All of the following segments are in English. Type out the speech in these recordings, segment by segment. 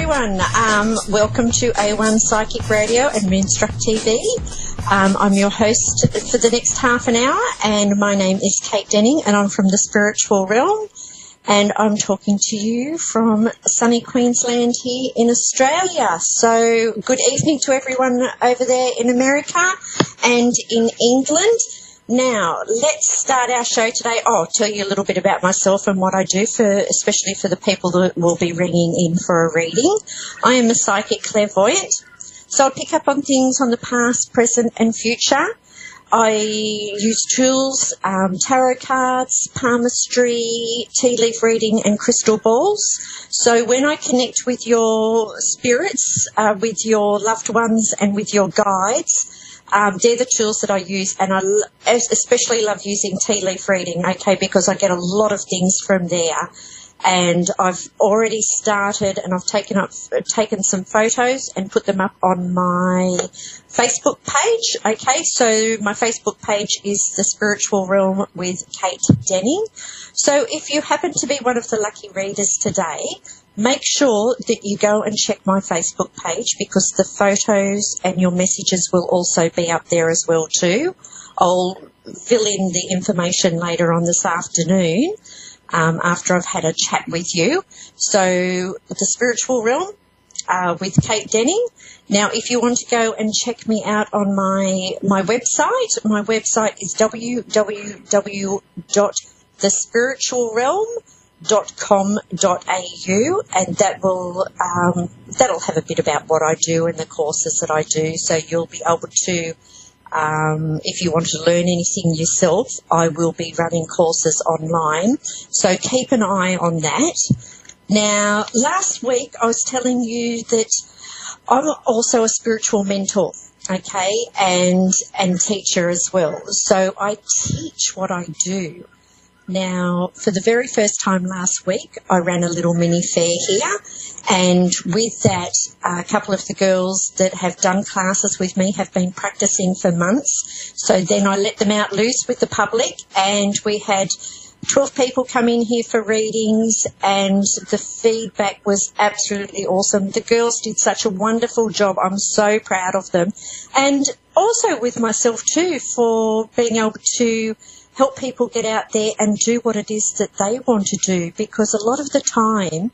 everyone. Welcome to A1 Psychic Radio and Moonstruck TV. I'm your host for the next half an hour, and my name is Kate Denning, and I'm from the spiritual realm, and I'm talking to you from sunny Queensland here in Australia. So good evening to everyone over there in America and in England. Now, let's start our show today. I'll tell you a little bit about myself and what I do, especially for the people that will be ringing in for a reading. I am a psychic clairvoyant, so I pick up on things on the past, present and future. I use tools, tarot cards, palmistry, tea leaf reading and crystal balls. So when I connect with your spirits, with your loved ones and with your guides, they're the tools that I use, and I especially love using tea leaf reading, okay, because I get a lot of things from there. And I've already started, and I've taken some photos and put them up on my Facebook page, okay. So my Facebook page is The Spiritual Realm with Kate Denning. So if you happen to be one of the lucky readers today, make sure that you go and check my Facebook page, because the photos and your messages will also be up there as well too. I'll fill in the information later on this afternoon after I've had a chat with you. So The Spiritual Realm with Kate Denning. Now, if you want to go and check me out on my website is www.thespiritualrealm.com.au, and that'll have a bit about what I do and the courses that I do, so you'll be able to, if you want to learn anything yourself, I will be running courses online, so keep an eye on that. Now, last week I was telling you that I'm also a spiritual mentor, okay, and teacher as well, so I teach what I do. Now, for the very first time last week, I ran a little mini fair here, and with that, a couple of the girls that have done classes with me have been practicing for months. So then I let them out loose with the public, and we had 12 people come in here for readings, and the feedback was absolutely awesome. The girls did such a wonderful job. I'm so proud of them. And also with myself too, for being able to help people get out there and do what it is that they want to do, because a lot of the time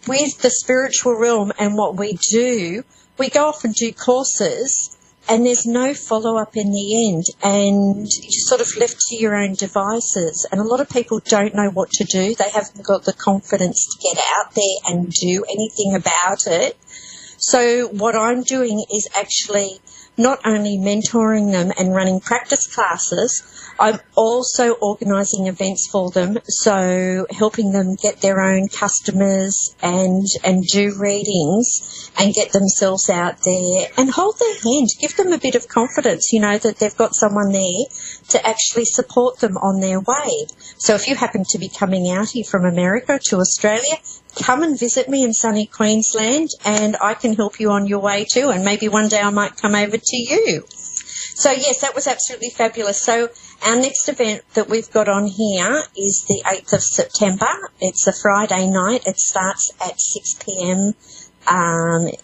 with the spiritual realm and what we do, we go off and do courses and there's no follow-up in the end, and you're sort of left to your own devices, and a lot of people don't know what to do. They haven't got the confidence to get out there and do anything about it. So what I'm doing is actually not only mentoring them and running practice classes, I'm also organising events for them, so helping them get their own customers and do readings and get themselves out there and hold their hand, give them a bit of confidence, that they've got someone there to actually support them on their way. So if you happen to be coming out here from America to Australia, come and visit me in sunny Queensland, and I can help you on your way too, and maybe one day I might come over to you. So yes, that was absolutely fabulous. So our next event that we've got on here is the 8th of September. It's a Friday night. It starts at 6 p.m.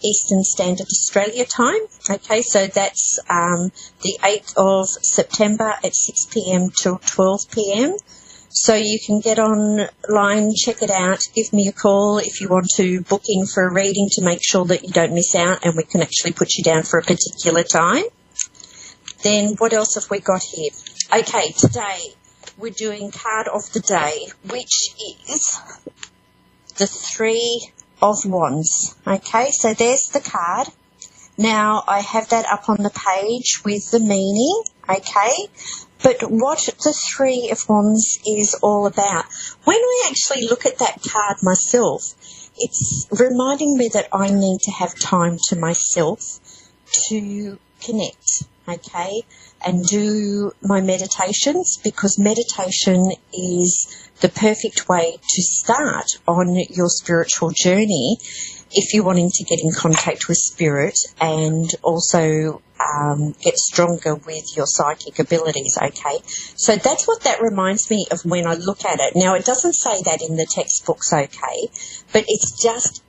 Eastern Standard Australia time. Okay, so that's the 8th of September at 6 p.m. till 12 p.m. So you can get online, check it out, give me a call if you want to book in for a reading to make sure that you don't miss out, and we can actually put you down for a particular time. Then what else have we got here? Okay, today we're doing card of the day, which is the Three of Wands. Okay, so there's the card. Now I have that up on the page with the meaning, okay? But what the Three of Wands is all about, when I actually look at that card myself, it's reminding me that I need to have time to myself to connect, okay, and do my meditations, because meditation is the perfect way to start on your spiritual journey if you're wanting to get in contact with spirit and also get stronger with your psychic abilities, okay? So that's what that reminds me of when I look at it. Now, it doesn't say that in the textbooks, okay, but it's just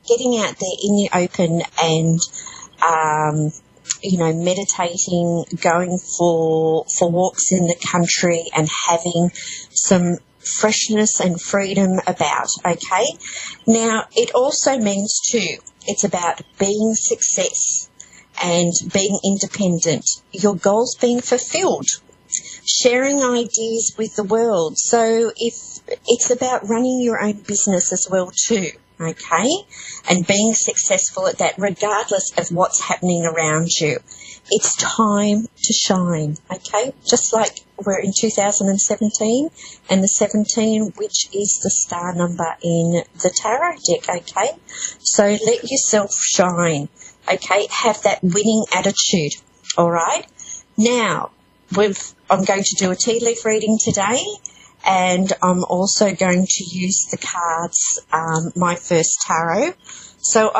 getting out there in the open and, meditating, going for walks in the country and having some freshness and freedom about, okay? Now, it also means too, it's about being success and being independent, your goals being fulfilled, sharing ideas with the world. So if it's about running your own business as well too, okay, and being successful at that regardless of what's happening around you. It's time to shine, okay, just like we're in 2017 and the 17, which is the star number in the tarot deck, okay? So let yourself shine, okay? Have that winning attitude, all right? Now, I'm going to do a tea leaf reading today, and I'm also going to use the cards, My First Tarot. So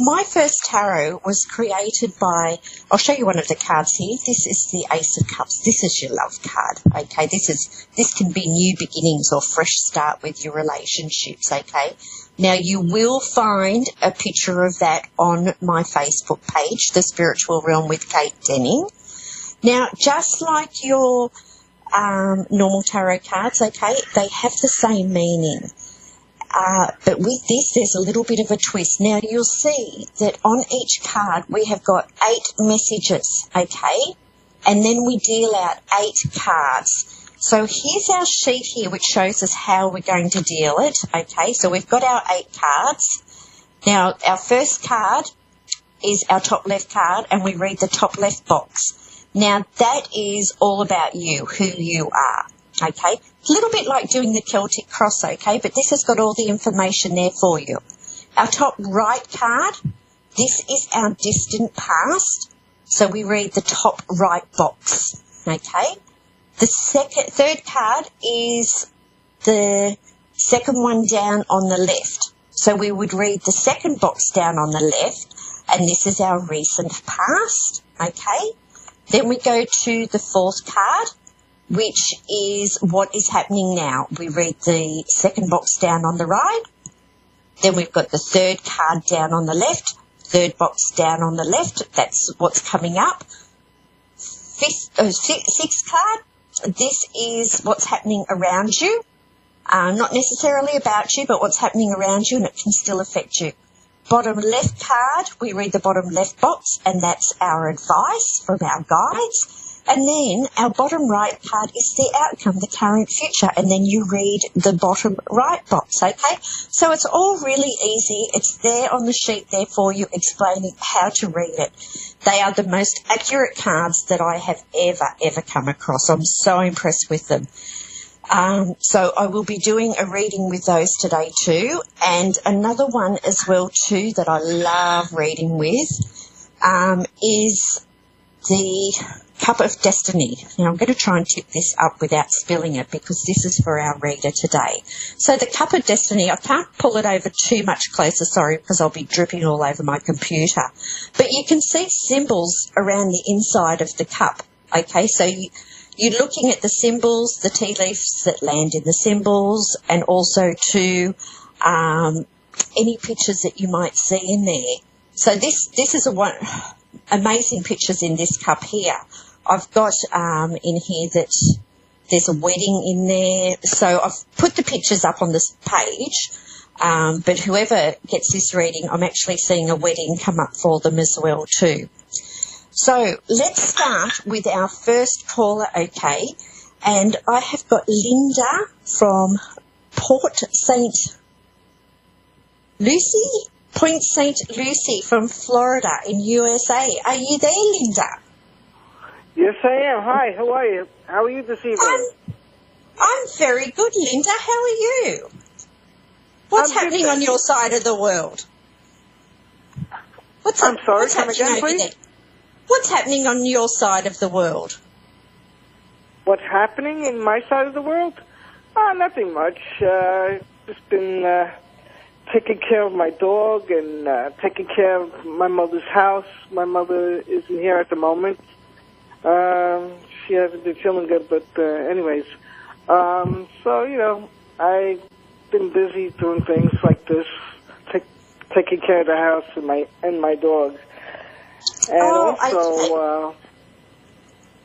my first tarot was created by, I'll show you one of the cards here. This is the Ace of Cups. This is your love card, okay? This can be new beginnings or fresh start with your relationships, okay? Now, you will find a picture of that on my Facebook page, The Spiritual Realm with Kate Denning. Now, just like your normal tarot cards, okay, they have the same meaning. But with this, there's a little bit of a twist. Now, you'll see that on each card we have got 8 messages, okay? And then we deal out 8 cards. So here's our sheet here which shows us how we're going to deal it, okay? So we've got our 8 cards. Now, our first card is our top left card, and we read the top left box. Now, that is all about you, who you are, okay? A little bit like doing the Celtic cross, okay, but this has got all the information there for you. Our top right card, this is our distant past, so we read the top right box, okay? The third card is the second one down on the left, so we would read the second box down on the left, and this is our recent past, okay? Then we go to the fourth card, which is what is happening now. We read the second box down on the right. Then we've got the third card down on the left, third box down on the left. That's what's coming up. Sixth card, this is what's happening around you. Not necessarily about you, but what's happening around you, and it can still affect you. Bottom left card, we read the bottom left box, and that's our advice from our guides. And then our bottom right card is the outcome, the current future, and then you read the bottom right box, okay? So it's all really easy. It's there on the sheet there for you, explaining how to read it. They are the most accurate cards that I have ever come across. I'm so impressed with them. So I will be doing a reading with those today too, and another one as well too that I love reading with is the Cup of Destiny. Now I'm going to try and tip this up without spilling it because this is for our reader today. So the Cup of Destiny, I can't pull it over too much closer, sorry, because I'll be dripping all over my computer, but you can see symbols around the inside of the cup, okay? So you're looking at the symbols, the tea leaves that land in the symbols, and also to any pictures that you might see in there. So this is amazing pictures in this cup here. I've got in here that there's a wedding in there. So I've put the pictures up on this page, but whoever gets this reading, I'm actually seeing a wedding come up for them as well too. So let's start with our first caller, okay? And I have got Linda from Point St. Lucie from Florida in USA. Are you there, Linda? Yes, I am. Hi, how are you? How are you this evening? I'm very good, Linda. How are you? What's happening on your side of the world? I'm sorry, come again, please? What's happening on your side of the world? What's happening in my side of the world? Nothing much. Just been taking care of my dog and taking care of my mother's house. My mother isn't here at the moment. She hasn't been feeling good, but anyways. So, I've been busy doing things like this, taking care of the house and my dogs. And also,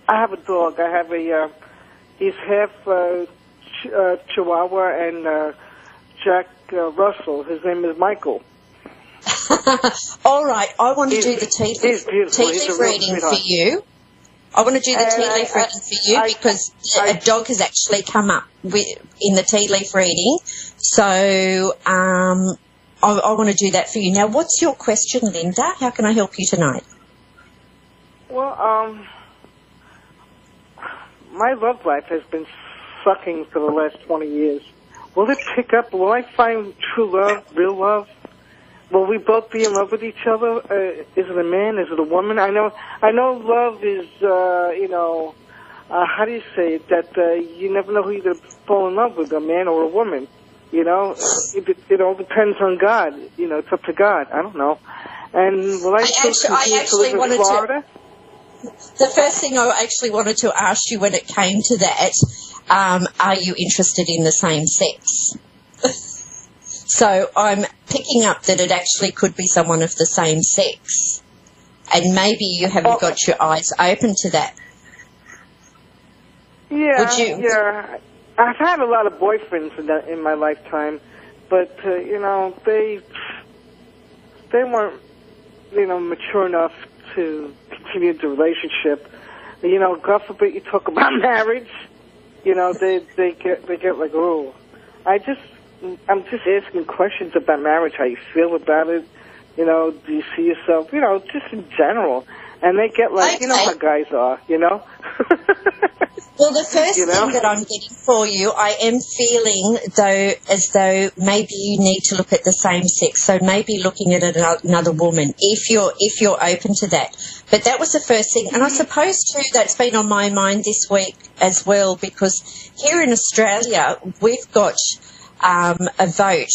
I have a dog. I have he's half Chihuahua and Jack Russell. His name is Michael. All right, I want to do the tea leaf reading for you. I want to do the tea leaf reading for you because a dog has actually come up in the tea leaf reading. So I want to do that for you. Now, what's your question, Linda? How can I help you tonight? Well, my love life has been sucking for the last 20 years. Will it pick up? Will I find true love, real love? Will we both be in love with each other? Is it a man? Is it a woman? I know love is, how do you say it? That you never know who you're going to fall in love with, a man or a woman. You know, it all depends on God. You know, it's up to God. I don't know. And will I still continue to live in Florida? The first thing I actually wanted to ask you when it came to that, are you interested in the same sex? So I'm picking up that it actually could be someone of the same sex, and maybe you haven't got your eyes open to that. Yeah, yeah. I've had a lot of boyfriends in my lifetime, but they weren't mature enough to continue the relationship. God forbid you talk about marriage. They get like, oh, I'm just asking questions about marriage, how you feel about it, do you see yourself, just in general. And they get like, okay. How guys are, Well, the first thing that I'm getting for you, I am feeling as though maybe you need to look at the same sex, so maybe looking at another woman, if you're open to that. But that was the first thing, and I suppose too that's been on my mind this week as well, because here in Australia we've got a vote.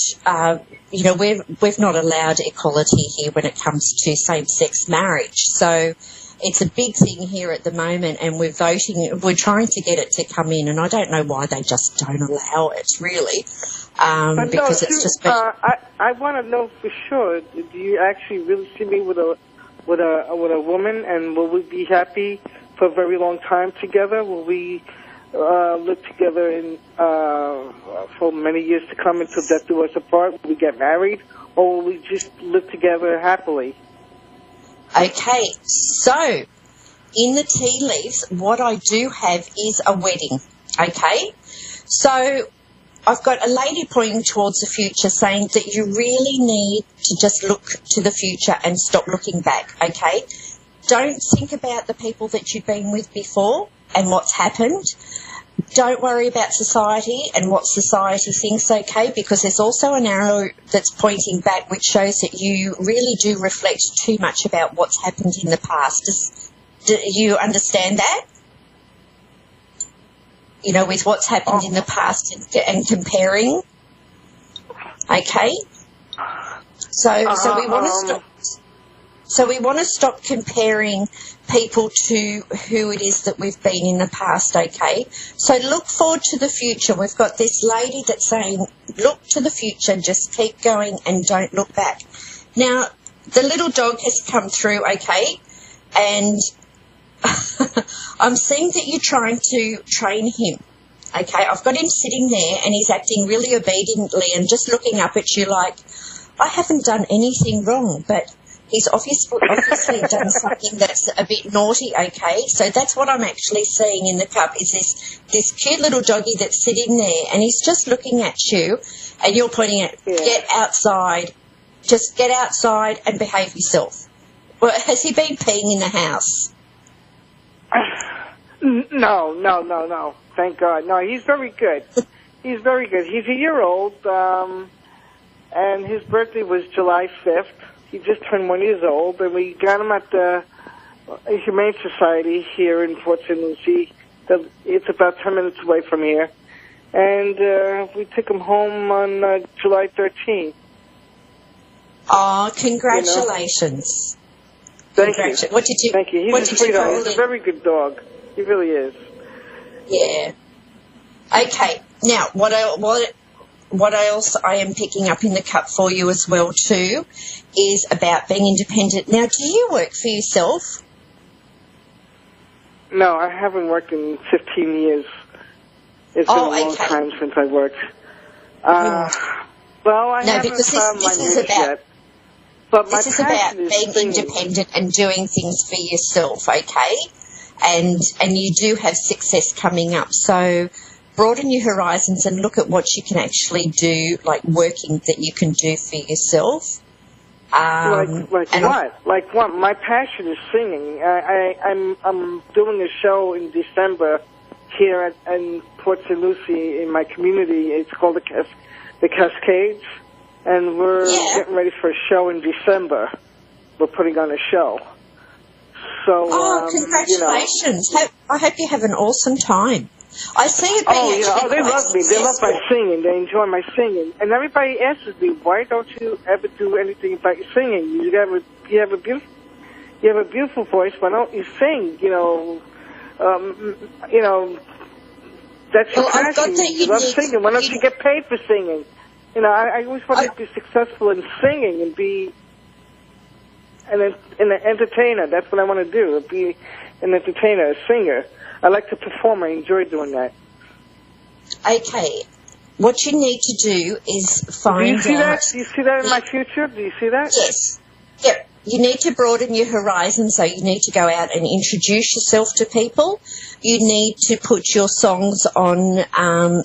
We've not allowed equality here when it comes to same-sex marriage. So it's a big thing here at the moment, and we're trying to get it to come in, and I don't know why they just don't allow it, really, because it's just been... I want to know for sure, do you actually really see me with a woman, and will we be happy for a very long time together? Will we live together for many years to come until death do us apart? Will we get married, or will we just live together happily? Okay, so in the tea leaves, what I do have is a wedding, okay? So I've got a lady pointing towards the future saying that you really need to just look to the future and stop looking back, okay? Don't think about the people that you've been with before and what's happened. Don't worry about society and what society thinks, okay, because there's also an arrow that's pointing back which shows that you really do reflect too much about what's happened in the past. Do you understand that? With what's happened in the past and comparing. Okay? So we want to stop. So we want to stop comparing people to who it is that we've been in the past, okay? So look forward to the future. We've got this lady that's saying, look to the future, just keep going and don't look back. Now, the little dog has come through, okay, and I'm seeing that you're trying to train him, okay? I've got him sitting there and he's acting really obediently and just looking up at you like, I haven't done anything wrong, but he's obviously done something that's a bit naughty, okay? So that's what I'm actually seeing in the cup is this cute little doggy that's sitting there and he's just looking at you and you're pointing at, get outside. Just get outside and behave yourself. Well, has he been peeing in the house? No. Thank God. No, he's very good. He's very good. He's a year old, and his birthday was July 5th. He just turned 1 year old, and we got him at the Humane Society here in Port St. Lucie. It's about 10 minutes away from here. And we took him home on July 13th. Oh, congratulations. Thank you. What did you, Thank you. He's a sweetheart. He's a very good dog. He really is. Yeah. Okay. Now, what what else I am picking up in the cup for you as well too is about being independent. Now, do you work for yourself? No, I haven't worked in 15 years. It's been a long time since I worked. Well, I haven't found my niche yet. But this is about being independent and doing things for yourself, okay? And you do have success coming up. So broaden your horizons and look at what you can actually do, like working that you can do for yourself. Like what? My passion is singing. I'm doing a show in December here in Port St. Lucie in my community. It's called the Cascades, and we're getting ready for a show in December. We're putting on a show. So, congratulations! I hope you have an awesome time. I see it being they love me. They love my singing. They enjoy my singing. And everybody asks me, why don't you ever do anything about your singing? You have a beautiful voice. Why don't you sing? That's your passion. You love singing. Why don't you get paid for singing? I always wanted to be successful in singing and be an entertainer. That's what I want to do. Be an entertainer, a singer. I like to perform. I enjoy doing that. Okay. What you need to do is find out... Do you see that in my future? Do you see that? Yes. Yep. You need to broaden your horizon, so you need to go out and introduce yourself to people. You need to put your songs on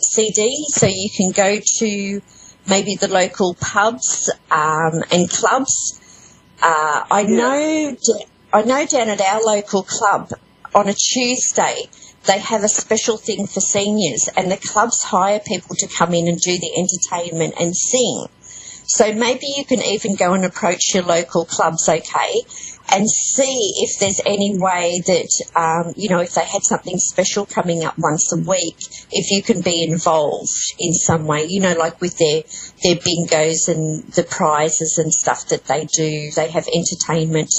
CD, so you can go to maybe the local pubs and clubs. I know down at our local club, on a Tuesday, they have a special thing for seniors, and the clubs hire people to come in and do the entertainment and sing. So maybe you can even go and approach your local clubs, okay, and see if there's any way that, if they had something special coming up once a week, if you can be involved in some way, like with their bingos and the prizes and stuff that they do. They have entertainment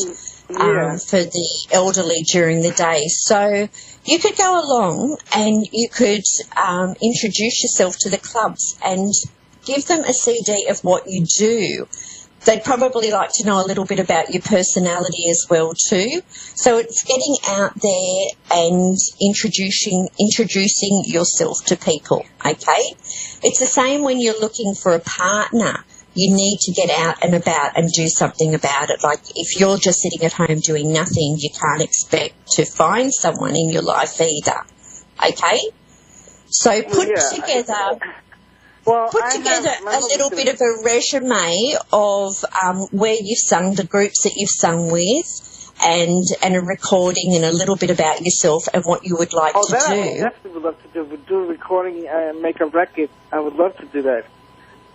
for the elderly during the day. So you could go along and you could introduce yourself to the clubs and give them a CD of what you do. They'd probably like to know a little bit about your personality as well too. So it's getting out there and introducing yourself to people, okay? It's the same when you're looking for a partner. You need to get out and about and do something about it. Like if you're just sitting at home doing nothing, you can't expect to find someone in your life either, okay? So put together a little bit of a resume of where you've sung, the groups that you've sung with, and a recording and a little bit about yourself and what you would like to do. I definitely would love to do. Do a recording and make a record. I would love to do that.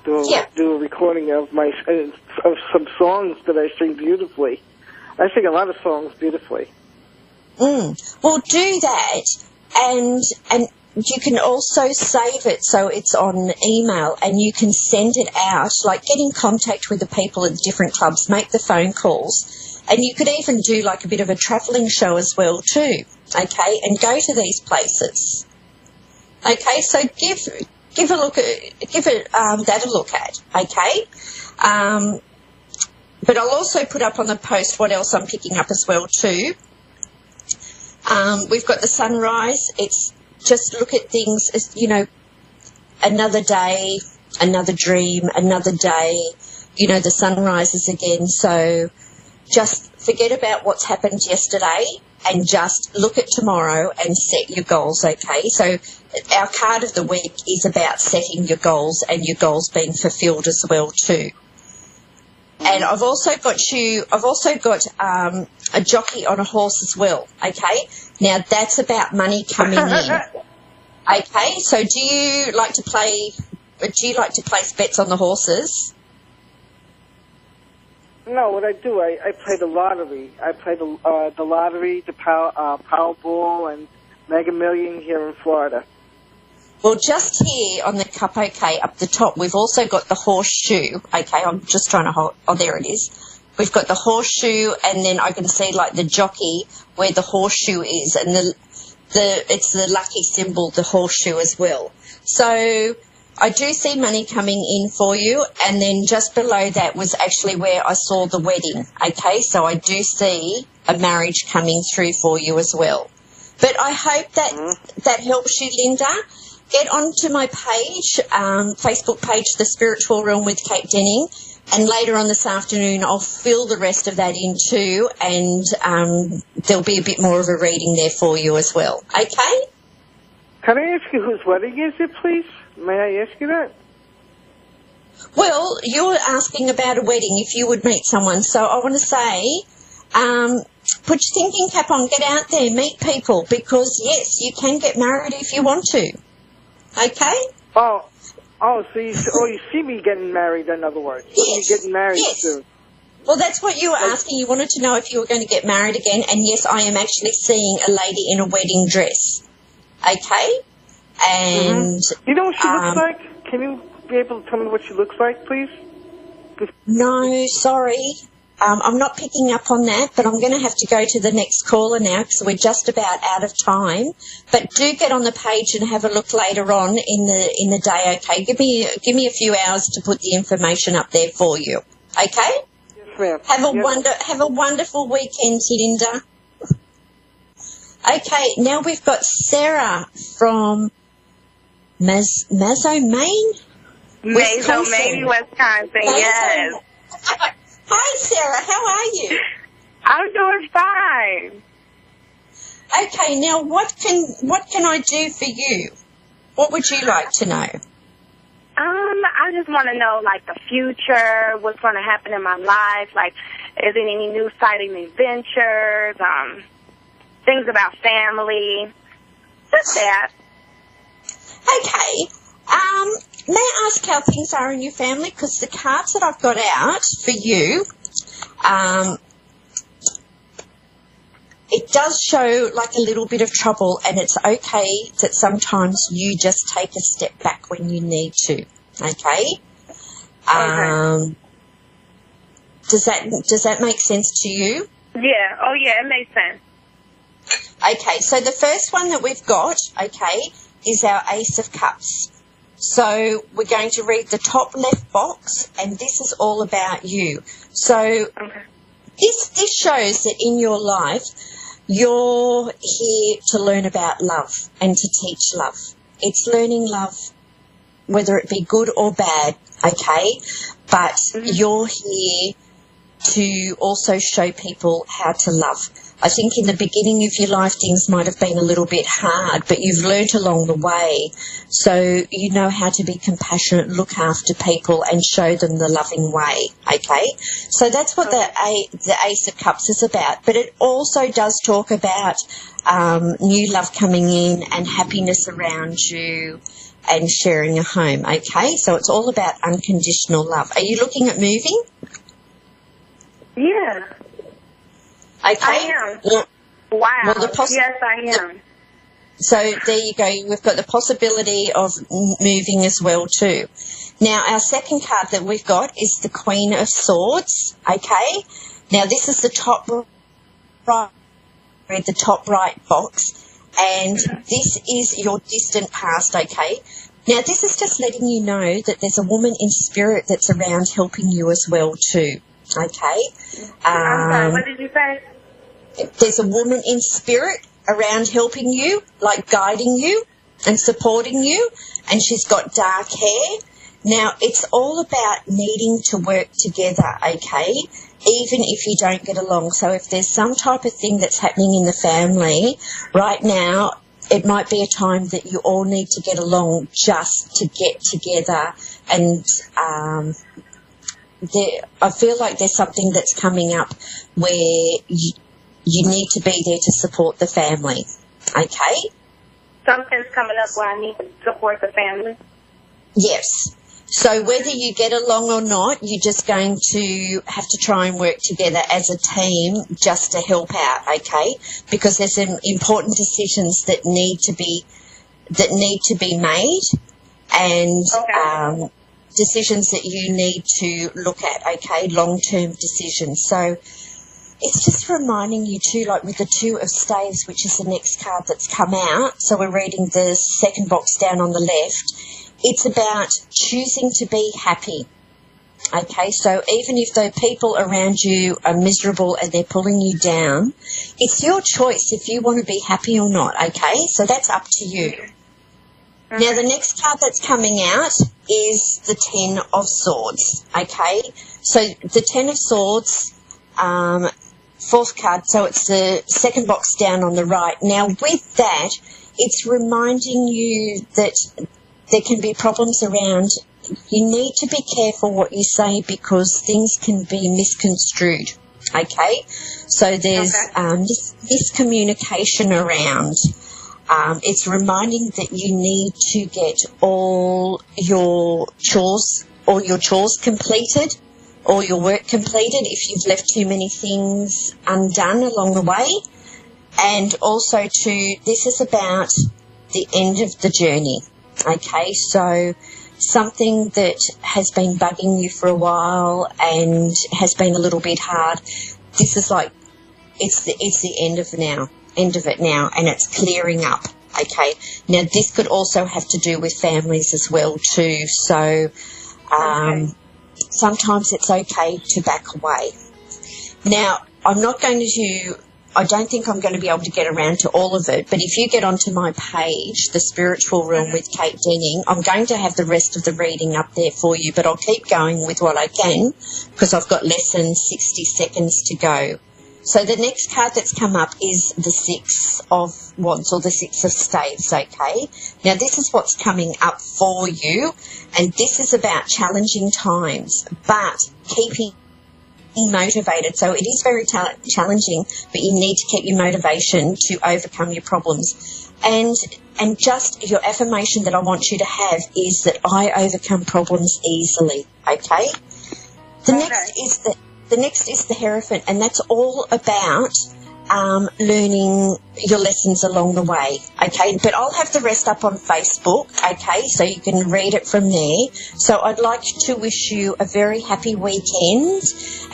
Do a recording of of some songs that I sing beautifully. I sing a lot of songs beautifully. Well, do that, and you can also save it so it's on email and you can send it out, like get in contact with the people at different clubs, make the phone calls, and you could even do like a bit of a travelling show as well too, okay, and go to these places. Okay, so give that a look at, okay? But I'll also put up on the post what else I'm picking up as well too. We've got the sunrise. It's just look at things as, another day, another dream, another day, the sun rises again. So just forget about what's happened yesterday and just look at tomorrow and set your goals, okay? So our card of the week is about setting your goals and your goals being fulfilled as well too. And I've also got a jockey on a horse as well, okay? Now that's about money coming in. Okay, so do you like to place bets on the horses? No, what I do, I play the lottery. I play the lottery, the Powerball, and Mega Million here in Florida. Well, just here on the cup, okay, up the top, we've also got the horseshoe. Okay, I'm just trying to hold. Oh, there it is. We've got the horseshoe, and then I can see like the jockey where the horseshoe is, and it's the lucky symbol, the horseshoe as well. So I do see money coming in for you, and then just below that was actually where I saw the wedding, okay? So I do see a marriage coming through for you as well. But I hope that that helps you, Linda. Get onto my page, Facebook page, The Spiritual Realm with Kate Denning, and later on this afternoon I'll fill the rest of that in too, and there'll be a bit more of a reading there for you as well, okay? Can I ask you whose wedding is it, please? May I ask you that? Well, you're asking about a wedding if you would meet someone. So I want to say, put your thinking cap on, get out there, meet people, because, yes, you can get married if you want to. Okay? So you see me getting married, in other words. Yes. You getting married soon. Well, that's what you were asking. You wanted to know if you were going to get married again, and, yes, I am actually seeing a lady in a wedding dress. Okay? And You know what she looks like? Can you be able to tell me what she looks like, please? no, sorry. I'm not picking up on that, but I'm going to have to go to the next caller now because we're just about out of time. But do get on the page and have a look later on in the day, okay? Give me a few hours to put the information up there for you, okay? Yes, ma'am. Have a wonderful weekend, Linda. Okay, now we've got Sarah from Mazo, Maine? Mazo, Maine, Wisconsin, yes. Hi, Sarah. How are you? I'm doing fine. Okay, now what can I do for you? What would you like to know? I just want to know, like, the future, what's going to happen in my life, like, is there any new exciting adventures, things about family, just that. Okay. May I ask how things are in your family? Because the cards that I've got out for you, it does show like a little bit of trouble, and it's okay that sometimes you just take a step back when you need to. Okay. Does that make sense to you? Yeah. Oh, yeah, it makes sense. Okay. So the first one that we've got, okay, is our Ace of Cups. So we're going to read the top left box, and this is all about you. So this shows that in your life, you're here to learn about love and to teach love. It's learning love, whether it be good or bad, okay? But you're here to also show people how to love. I think in the beginning of your life things might have been a little bit hard, but you've learnt along the way. So you know how to be compassionate, look after people and show them the loving way, okay? So that's what the Ace of Cups is about. But it also does talk about new love coming in and happiness around you and sharing a home, okay? So it's all about unconditional love. Are you looking at moving? Yeah. Okay. I am. Well, Wow. well, Yes, I am. So there you go. We've got the possibility of moving as well too. Now, our second card that we've got is the Queen of Swords, okay? Now, this is the top right box, and this is your distant past, okay? Now, this is just letting you know that there's a woman in spirit that's around helping you as well too, okay? I'm sorry, what did you say? There's a woman in spirit around helping you, like guiding you and supporting you, and she's got dark hair. Now, it's all about needing to work together, okay, even if you don't get along. So if there's some type of thing that's happening in the family right now, it might be a time that you all need to get along just to get together. And I feel like there's something that's coming up where you need to be there to support the family, okay? Something's coming up where I need to support the family. Yes. So whether you get along or not, you're just going to have to try and work together as a team just to help out, okay? Because there's some important decisions that need to be made, and decisions that you need to look at, okay? Long-term decisions. So it's just reminding you too, like with the Two of Staves, which is the next card that's come out. So we're reading the second box down on the left. it's about choosing to be happy. Okay, so even if the people around you are miserable and they're pulling you down, it's your choice if you want to be happy or not, okay? So that's up to you. Now, the next card that's coming out is the Ten of Swords, okay? So the Ten of Swords, fourth card, so it's the second box down on the right. Now, with that, it's reminding you that there can be problems around. You need to be careful what you say because things can be misconstrued, okay? So there's miscommunication around. It's reminding that you need to get all your chores completed, all your work completed if you've left too many things undone along the way. And also this is about the end of the journey, okay? So something that has been bugging you for a while and has been a little bit hard, this is like, it's the end of it now, and it's clearing up, okay? Now, this could also have to do with families as well too, so sometimes it's okay to back away. Now, I don't think I'm going to be able to get around to all of it, but if you get onto my page, The Spiritual Realm with Kate Denning, I'm going to have the rest of the reading up there for you, but I'll keep going with what I can because I've got less than 60 seconds to go. So the next card that's come up is the Six of Wands, or the Six of Staves, okay? Now, this is what's coming up for you, and this is about challenging times, but keeping motivated. So it is very challenging, but you need to keep your motivation to overcome your problems. And just your affirmation that I want you to have is that I overcome problems easily, okay? The next is the Hierophant, and that's all about learning your lessons along the way, okay? But I'll have the rest up on Facebook, okay, so you can read it from there. So I'd like to wish you a very happy weekend,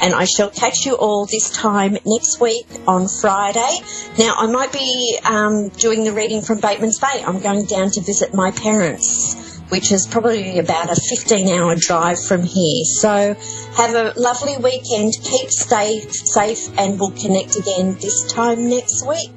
and I shall catch you all this time next week on Friday. Now, I might be doing the reading from Bateman's Bay. I'm going down to visit my parents, which is probably about a 15-hour drive from here. So have a lovely weekend, keep safe, and we'll connect again this time next week.